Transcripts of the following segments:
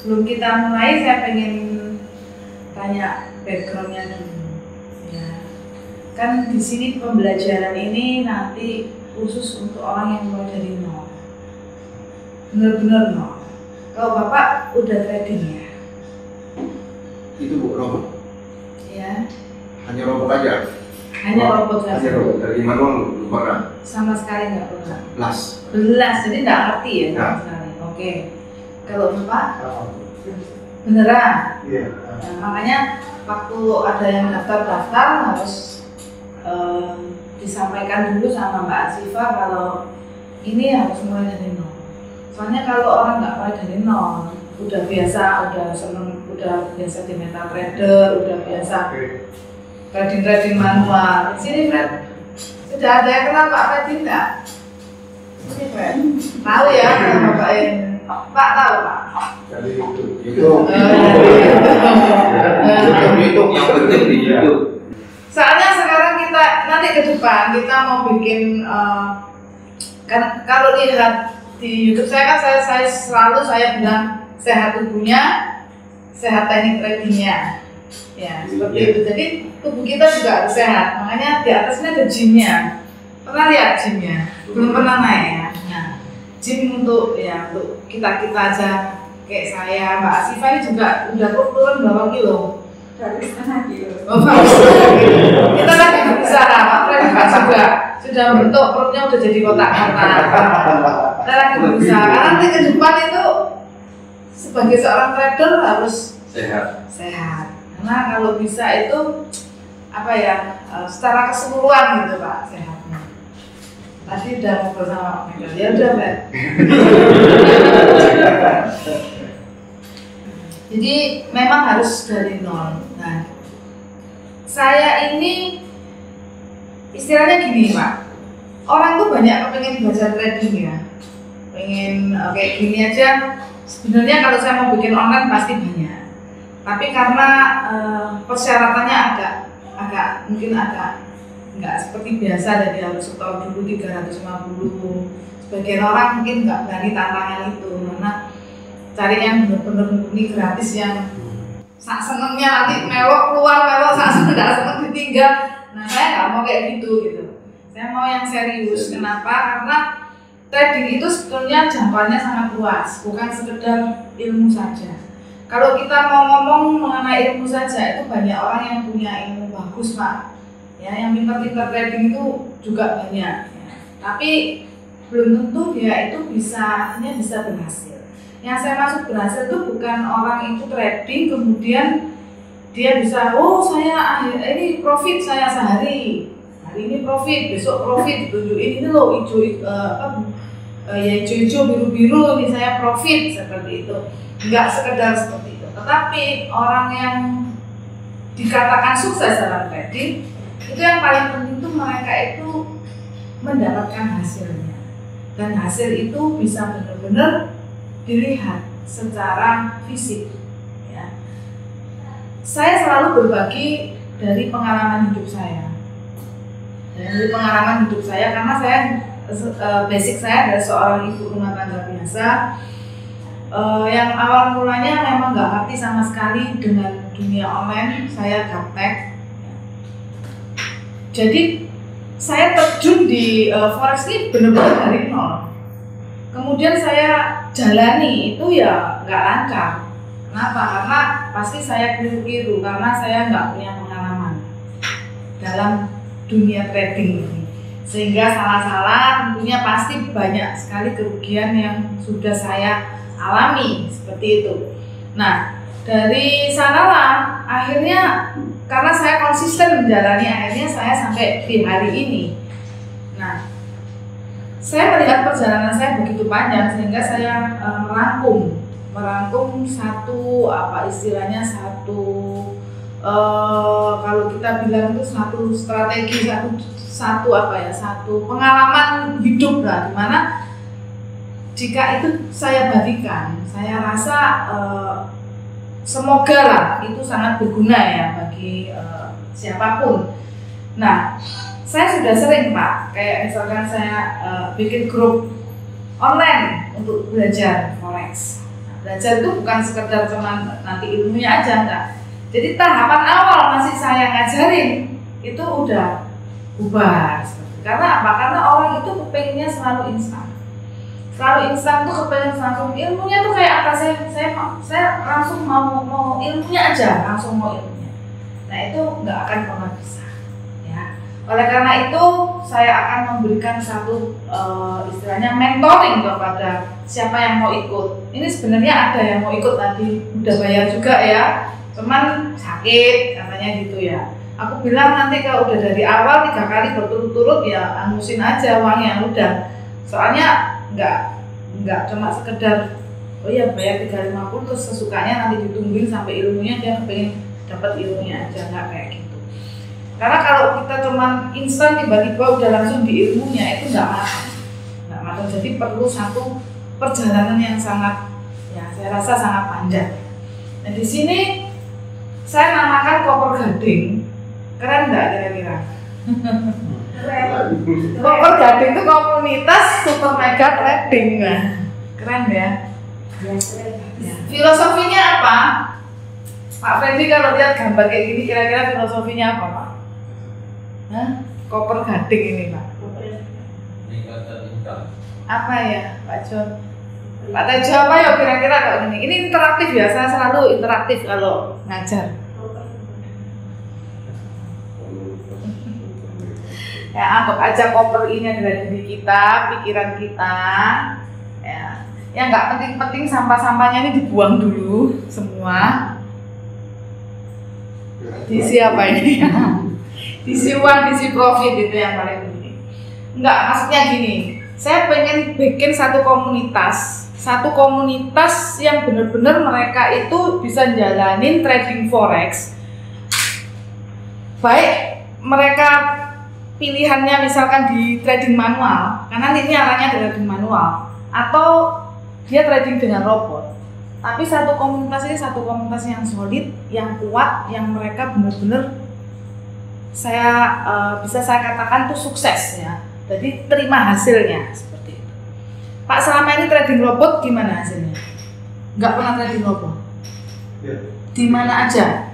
sebelum kita mulai saya pengen tanya backgroundnya dulu. Ya, kan di sini pembelajaran ini nanti khusus untuk orang yang mulai dari nol, benar-benar nol. Kalau Bapak udah trading ya? Itu Bu, robot. Ya. Hanya robot aja. Hanya robot saja. Hanya robot. Dari manual belum pernah. Sama sekali nggak pernah. Belas. Jadi nggak ngerti ya sama sekali. Oke. Kalau Bapak beneran. Iya. Nah, makanya waktu ada yang daftar harus disampaikan dulu sama Mbak Asifa kalau ini harus mulai dari nol. Soalnya kalau orang nggak mulai dari nol, udah biasa di MetaTrader, udah biasa trading manual. Sini Fred, sudah ada yang kenal Pak Fred nggak? Sini Fred, tahu ya kalau Bapak ini? Pak tahu Pak? Jadi itu yang penting di YouTube. Soalnya sekarang kita nanti ke depan kita mau bikin kan kalau lihat di YouTube saya kan saya selalu bilang sehat tubuhnya, sehat teknik tradingnya, ya seperti itu. Jadi tubuh kita juga harus sehat. Makanya di atasnya ada gymnya. Pernah lihat gymnya? Belum pernah naik ya. Nah, gym untuk kita aja kayak saya, Mbak Asifa ini juga udah turun berapa kilo? Dari setengah kilo. Oh, kita lagi berusaha, Pak Fred juga sudah bentuk perutnya udah jadi kotak-kotak. Kita lagi berusaha karena nanti ke depan itu sebagai seorang trader harus sehat. Karena kalau bisa itu secara keseluruhan gitu Pak sehatnya. Tadi udah ngobrol sama Pak Michael, ya udah Pak. Jadi memang harus dari nol. Nah, saya ini istilahnya gini Pak, orang tuh banyak kepengen belajar trading ya, pengen kayak gini aja. Sebenarnya kalau saya mau bikin online pasti banyak, tapi karena persyaratannya agak nggak seperti biasa, jadi harus setor dulu 350. Sebagian orang mungkin nggak berani tantangan itu, karena cari yang benar-benar murni gratis yang sak senengnya nanti melok keluar, sak seneng nggak seneng ditinggal. Nah saya nggak mau kayak gitu. Saya mau yang serius. Kenapa? Karena trading itu sebetulnya jangkauannya sangat luas, bukan sekedar ilmu saja. Kalau kita mau ngomong mengenai ilmu saja, itu banyak orang yang punya ilmu bagus Pak. Ya, yang pintar-pintar trading itu juga banyak. Ya. Tapi belum tentu dia itu bisa berhasil. Yang saya maksud berhasil itu bukan orang itu trading kemudian dia bisa, saya ini profit saya sehari. Hari ini profit, besok profit, tunjukin ini loh hijau-hijau, biru-biru, ini saya profit, seperti itu. Enggak sekedar seperti itu. Tetapi orang yang dikatakan sukses dalam trading, itu yang paling penting itu mereka itu mendapatkan hasilnya. Dan hasil itu bisa benar-benar dilihat secara fisik. Ya. Saya selalu berbagi dari pengalaman hidup saya. Dari pengalaman hidup saya, karena saya basic saya adalah seorang ibu rumah tangga biasa yang awal mulanya memang nggak ngerti sama sekali dengan dunia online. Saya gaptek, jadi saya terjun di forex ini benar-benar dari nol. Kemudian saya jalani itu ya nggak lancar. Kenapa? Karena pasti saya keliru-keliru karena saya nggak punya pengalaman dalam dunia trading ini, sehingga salah-salah tentunya pasti banyak sekali kerugian yang sudah saya alami seperti itu. Nah, dari sanalah akhirnya karena saya konsisten menjalani, akhirnya saya sampai di hari ini. Nah, saya melihat perjalanan saya begitu panjang sehingga saya merangkum satu kalau kita bilang itu satu strategi, satu pengalaman hidup lah, dimana jika itu saya bagikan, saya rasa semoga lah itu sangat berguna ya bagi siapapun. Nah, saya sudah sering Pak, kayak misalkan saya bikin grup online untuk belajar forex. belajar itu bukan sekedar cuma nanti ilmunya aja, enggak. Jadi tahapan awal masih saya ngajarin itu udah bubar. Karena apa? Karena orang itu kepengennya selalu instan. Selalu instan tuh kepengen langsung ilmunya tuh kayak apa? Saya langsung mau ilmunya aja, langsung mau ilmunya. Nah itu nggak akan pernah bisa. Ya. Oleh karena itu saya akan memberikan satu istilahnya mentoring kepada siapa yang mau ikut. Ini sebenarnya ada yang mau ikut tadi udah bayar juga ya, cuman sakit katanya gitu ya. Aku bilang nanti kalau udah dari awal 3 kali berturut-turut ya anusin aja uangnya udah. Soalnya nggak cuma sekedar oh ya bayar 350 terus sesukanya nanti ditungguin sampai ilmunya dia pengen dapat ilmunya aja, nggak kayak gitu. Karena kalau kita cuma instan tiba-tiba udah langsung di ilmunya itu nggak matang. Jadi perlu satu perjalanan yang sangat ya saya rasa sangat panjang. Nah di sini saya namakan koper gading. Keren nggak kira-kira? Koper gading itu komunitas super mega trading, nah. Keren ya? Ya. Filosofinya apa? Pak Freddy kalau lihat gambar kayak gini kira-kira filosofinya apa Pak? Hah? Koper gading ini Pak? Apa ya Pak John? Pak Tejo apa ya kira-kira kalau gini? Ini interaktif ya, saya selalu interaktif kalau ngajar. Ya anggap aja koper ini adalah diri kita, pikiran kita. Ya, yang nggak penting-penting sampah-sampahnya ini dibuang dulu semua. Diisi apa ini? Diisi uang, diisi profit itu yang paling penting. Enggak, maksudnya gini. Saya pengen bikin satu komunitas yang benar-benar mereka itu bisa jalanin trading forex. Baik mereka pilihannya misalkan di trading manual, karena ini arahnya trading manual, atau dia trading dengan robot. Tapi satu komunitas ini satu komunitas yang solid, yang kuat, yang mereka benar-benar bisa saya katakan tuh sukses ya. Jadi terima hasilnya seperti itu. Pak selama ini trading robot gimana hasilnya? Nggak pernah trading robot? Ya. Di mana aja?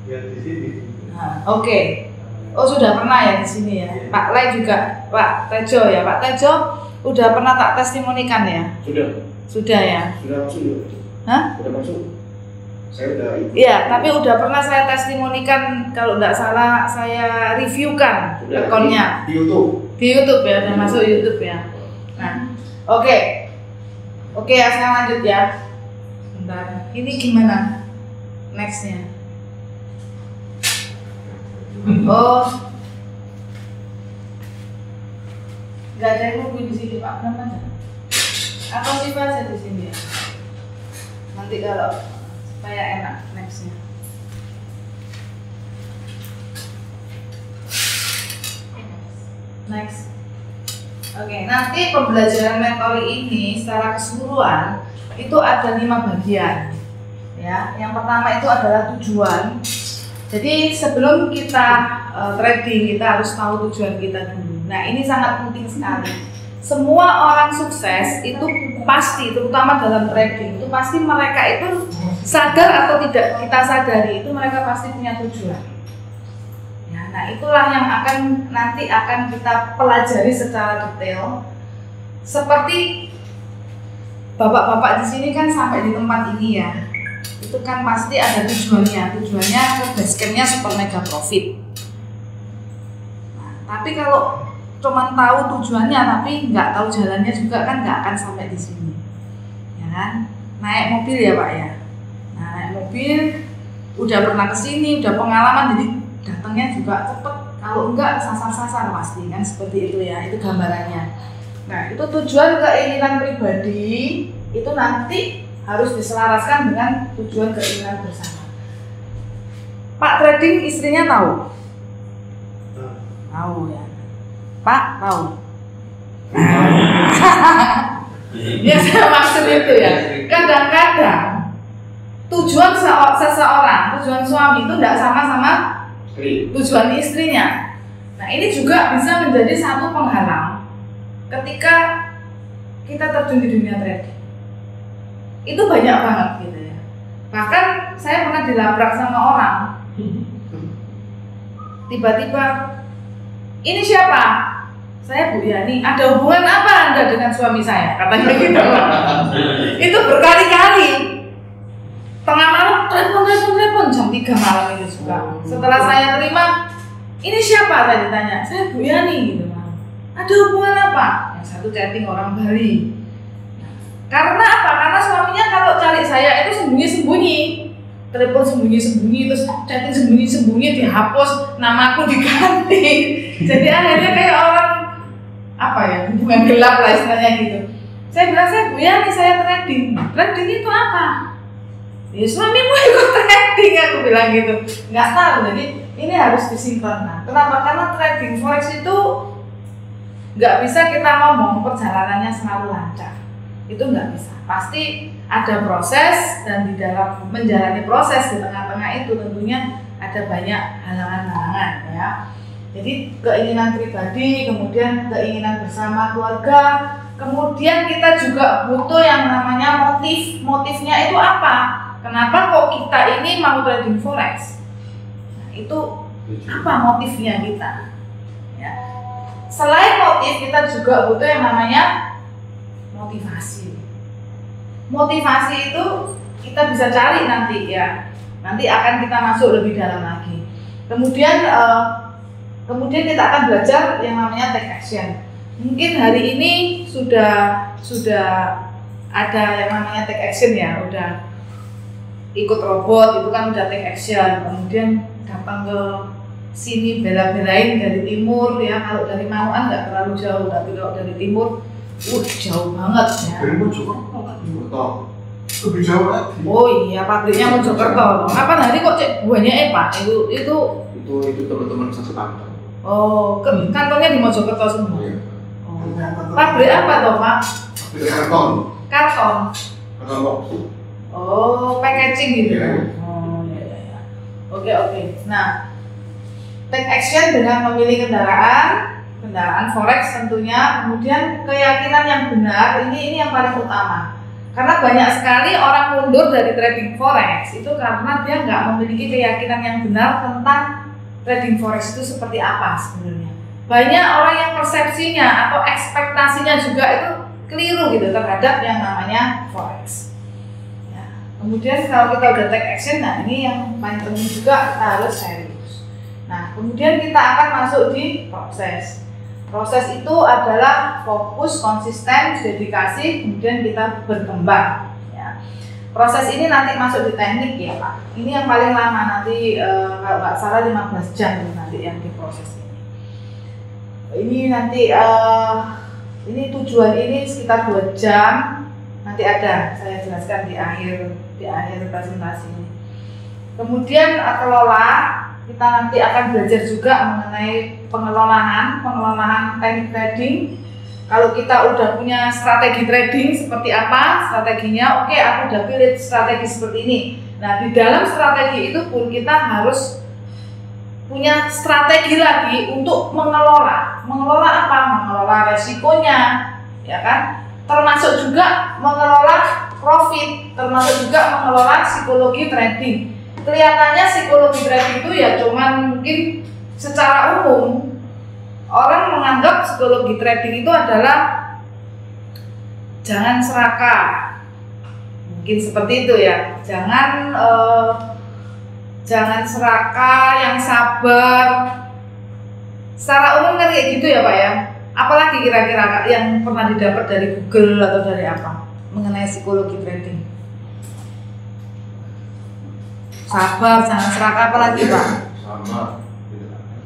Ya di sini. Nah, oke. Oh sudah pernah ya di sini ya. Pak Lai juga, Pak Tejo ya. Pak Tejo udah pernah tak testimonikan ya? Sudah ya. Sudah masuk. Hah? Sudah masuk. Saya udah ikut. Iya, tapi udah pernah saya testimonikan kalau nggak salah saya reviewkan akunnya Di YouTube. di YouTube ya, udah masuk YouTube ya. Nah, oke, ya saya lanjut ya. Bentar, ini gimana nextnya? Oh, nggak ada yang nunggu di sini Pak, namanya? Atau sih aja di sini ya? Nanti kalau supaya enak nextnya. Next. Oke, nanti pembelajaran mentoring ini secara keseluruhan itu ada 5 bagian. Ya, yang pertama itu adalah tujuan. Jadi sebelum kita trading kita harus tahu tujuan kita dulu. Nah ini sangat penting sekali. Semua orang sukses itu pasti, terutama dalam trading itu pasti mereka itu sadar atau tidak kita sadari itu mereka pasti punya tujuan. Ya, nah itulah yang nanti akan kita pelajari secara detail. Seperti bapak-bapak di sini kan sampai di tempat ini ya. Itu kan pasti ada tujuannya ke basecampnya super mega profit. Nah, tapi kalau cuma tahu tujuannya tapi nggak tahu jalannya juga kan nggak akan sampai di sini, ya kan? Naik mobil ya Pak ya. Nah naik mobil udah pernah kesini, udah pengalaman jadi datangnya juga cepet. Kalau enggak sasar-sasar pasti kan seperti itu ya. Itu gambarannya. Nah itu tujuan keinginan pribadi itu nanti harus diselaraskan dengan tujuan keinginan bersama. Pak trading istrinya tahu? Tahu ya. Pak tahu? Ya saya maksud itu ya. Kadang-kadang tujuan seseorang, tujuan suami itu tidak sama-sama tujuan istrinya. Nah ini juga bisa menjadi satu penghalang ketika kita terjun di dunia trading. itu banyak banget gitu ya. Bahkan saya pernah dilabrak sama orang, tiba-tiba, ini siapa? Saya Bu Yani. Ada hubungan apa Anda dengan suami saya? Katanya gitu. Itu berkali-kali. Tengah malam telepon jam 3 malam itu juga. Setelah saya terima, ini siapa? Saya ditanya. Saya Bu Yani gitu. Ada hubungan apa? Yang satu chatting orang Bali. Karena apa? Karena suaminya kalau cari saya itu sembunyi-sembunyi. Telepon sembunyi-sembunyi, terus chatting sembunyi-sembunyi, dihapus, namaku diganti. Jadi akhirnya kayak orang apa ya, hubungan gelap lah istilahnya gitu. Saya bilang, saya Bu Yani, saya trading. Trading itu apa? Ya suamimu ikut trading, aku bilang gitu. Nggak tahu, jadi ini harus disinkronkan. Kenapa? Karena trading forex itu nggak bisa kita ngomong perjalanannya selalu lancar. Itu nggak bisa. Pasti ada proses, dan di dalam menjalani proses di tengah-tengah itu tentunya ada banyak halangan-halangan ya. Jadi keinginan pribadi, kemudian keinginan bersama keluarga, kemudian kita juga butuh yang namanya motif. Motifnya itu apa? Kenapa kok kita ini mau trading forex? Nah, itu apa motifnya kita? Ya. Selain motif, kita juga butuh yang namanya motivasi. Motivasi itu kita bisa cari nanti ya. Nanti akan kita masuk lebih dalam lagi. Kemudian kita akan belajar yang namanya take action. Mungkin hari ini sudah ada yang namanya take action ya, udah ikut robot itu kan udah take action. Kemudian datang ke sini bela-belain dari timur ya. Kalau dari Manoan nggak terlalu jauh, tapi kalau dari timur, jauh banget ya. Dari Mojokerto kan lebih jauh lagi. Oh iya, pabriknya Mojokerto. Kapan hari kok cek buahnya Pak? Itu teman-teman satu kantor. Oh, kantornya di Mojokerto semua. Iya. Oh. Pabrik apa toh Pak? Pabrik karton. Karton. Karton box. Oh, packaging gitu. Iya. Oh iya. Oke. Nah, take action dengan memilih kendaraan forex tentunya, kemudian keyakinan yang benar ini yang paling utama. Karena banyak sekali orang mundur dari trading forex itu karena dia nggak memiliki keyakinan yang benar tentang trading forex itu seperti apa sebenarnya. Banyak orang yang persepsinya atau ekspektasinya juga itu keliru gitu terhadap yang namanya forex. Ya. Kemudian kalau kita udah take action, nah ini yang paling penting juga kita harus serius. Nah, kemudian kita akan masuk di proses. Proses itu adalah fokus, konsisten, dedikasi, kemudian kita berkembang. Ya. Proses ini nanti masuk di teknik ya Pak. Ini yang paling lama nanti kalau nggak salah 15 jam nanti yang di proses ini. Ini nanti ini tujuan ini sekitar 2 jam. Nanti ada saya jelaskan di akhir presentasi ini. Kemudian kelola. Kita nanti akan belajar juga mengenai pengelolaan teknik trading. Kalau kita udah punya strategi trading seperti apa strateginya, oke, aku udah pilih strategi seperti ini. Nah, di dalam strategi itu pun kita harus punya strategi lagi untuk mengelola. Mengelola apa? Mengelola resikonya, ya kan? Termasuk juga mengelola profit, termasuk juga mengelola psikologi trading. Kelihatannya psikologi trading itu ya cuman mungkin secara umum orang menganggap psikologi trading itu adalah jangan serakah, mungkin seperti itu ya, jangan serakah, yang sabar. Secara umum kan kayak gitu ya Pak ya. Apalagi kira-kira yang pernah didapat dari Google atau dari apa mengenai psikologi trading? Sabar, jangan serakah, apalagi Pak? Sama.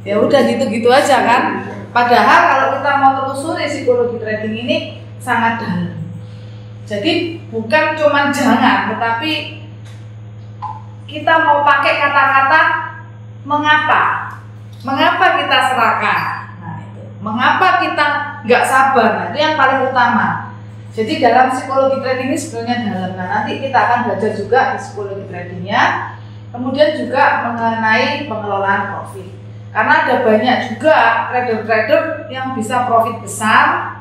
Ya udah gitu-gitu aja kan. Padahal kalau kita mau telusuri psikologi trading ini sangat dalam. Jadi bukan cuma jangan, tetapi kita mau pakai kata-kata mengapa. Mengapa kita serakah? Nah itu. Mengapa kita nggak sabar? Nah, itu yang paling utama. Jadi dalam psikologi trading ini sebenarnya dalam. Nah nanti kita akan belajar juga di psikologi tradingnya. Kemudian juga mengenai pengelolaan profit. Karena ada banyak juga trader-trader yang bisa profit besar,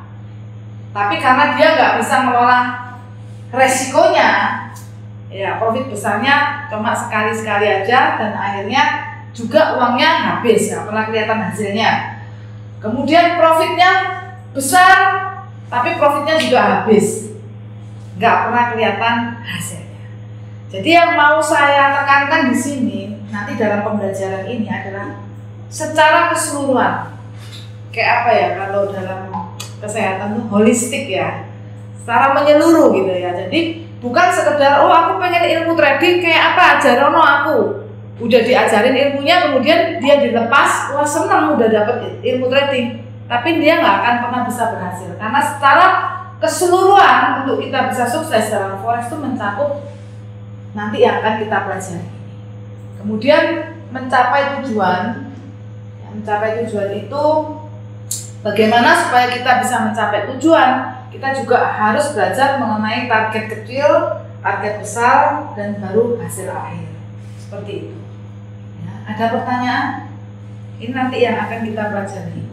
tapi karena dia nggak bisa mengelola resikonya ya profit besarnya cuma sekali-sekali aja dan akhirnya juga uangnya habis, nggak pernah kelihatan hasilnya. Kemudian profitnya besar tapi profitnya juga habis, nggak pernah kelihatan hasilnya. Jadi yang mau saya tekankan di sini nanti dalam pembelajaran ini adalah secara keseluruhan. Kayak apa ya, kalau dalam kesehatan itu holistik ya, secara menyeluruh gitu ya. Jadi bukan sekedar oh aku pengen ilmu trading kayak apa ajarono aku udah diajarin ilmunya kemudian dia dilepas, wah senang udah dapet ilmu trading, tapi dia nggak akan pernah bisa berhasil karena secara keseluruhan untuk kita bisa sukses dalam forex itu mencakup nanti yang akan kita pelajari. Kemudian mencapai tujuan itu bagaimana supaya kita bisa mencapai tujuan, kita juga harus belajar mengenai target kecil, target besar, dan baru hasil akhir. Seperti itu. Ya, ada pertanyaan? Ini nanti yang akan kita pelajari.